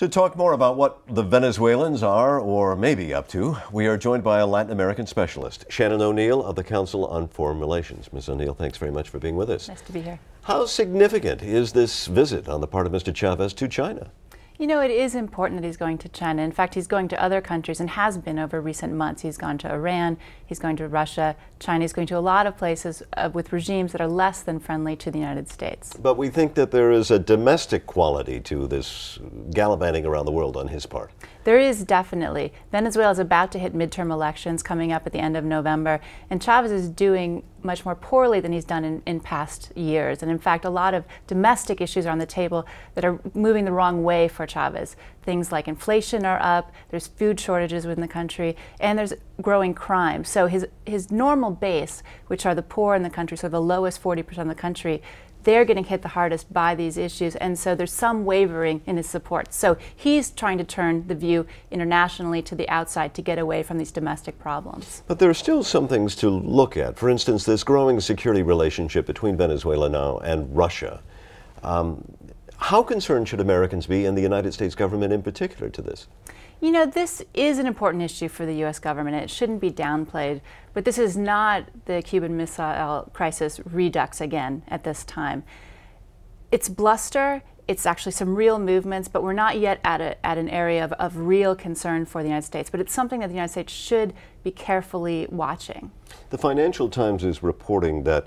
To talk more about what the Venezuelans are or may be up to, we are joined by a Latin American specialist, Shannon ONeil of the Council on Foreign Relations. Ms. ONeil, thanks very much for being with us. Nice to be here. How significant is this visit on the part of Mr. Chavez to China? You know, it is important that he's going to China. In fact, he's going to other countries and has been over recent months. He's gone to Iran, he's going to Russia, China. He's going to a lot of places with regimes that are less than friendly to the United States. But we think that there is a domestic quality to this gallivanting around the world on his part. There is definitely. Venezuela is about to hit midterm elections coming up at the end of November, and Chavez is doing much more poorly than he's done in past years. And in fact, a lot of domestic issues are on the table that are moving the wrong way for Chavez. Things like inflation are up, there's food shortages within the country, and there's growing crime. So his normal base, which are the poor in the country, so the lowest 40% of the country, they're getting hit the hardest by these issues, and so there's some wavering in his support. So he's trying to turn the view internationally to the outside to get away from these domestic problems. But there are still some things to look at. For instance, this growing security relationship between Venezuela now and Russia. How concerned should Americans be, and the United States government in particular, to this? You know, this is an important issue for the U.S. government. It shouldn't be downplayed, but this is not the Cuban Missile Crisis redux again at this time. It's bluster, it's actually some real movements, but we're not yet at an area of real concern for the United States. But it's something that the United States should be carefully watching. The Financial Times is reporting that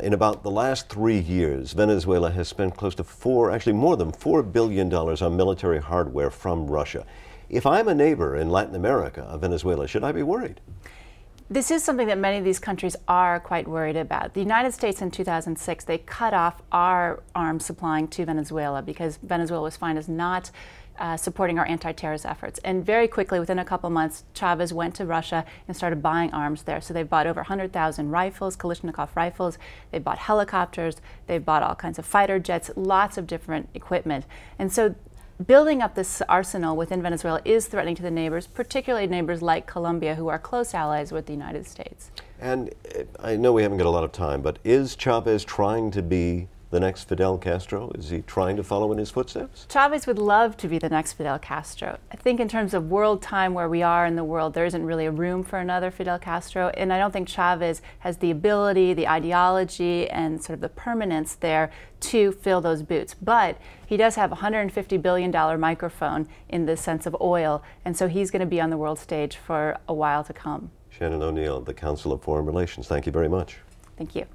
in about the last 3 years, Venezuela has spent close to actually more than $4 billion on military hardware from Russia. If I'm a neighbor in Latin America of Venezuela, should I be worried? This is something that many of these countries are quite worried about. The United States in 2006, they cut off our arms supplying to Venezuela because Venezuela was fined as not supporting our anti-terrorist efforts. And very quickly, within a couple months, Chavez went to Russia and started buying arms there. So they bought over 100,000 rifles, Kalashnikov rifles. They bought helicopters. They bought all kinds of fighter jets, lots of different equipment. And so building up this arsenal within Venezuela is threatening to the neighbors, particularly neighbors like Colombia, who are close allies with the United States. And I know we haven't got a lot of time, but is Chavez trying to be the next Fidel Castro? Is he trying to follow in his footsteps? Chavez would love to be the next Fidel Castro. I think in terms of world time, where we are in the world, there isn't really a room for another Fidel Castro, and I don't think Chavez has the ability, the ideology, and sort of the permanence there to fill those boots. But he does have a $150 billion microphone in the sense of oil, and so he's going to be on the world stage for a while to come. Shannon ONeil, the Council of Foreign Relations, thank you very much. Thank you.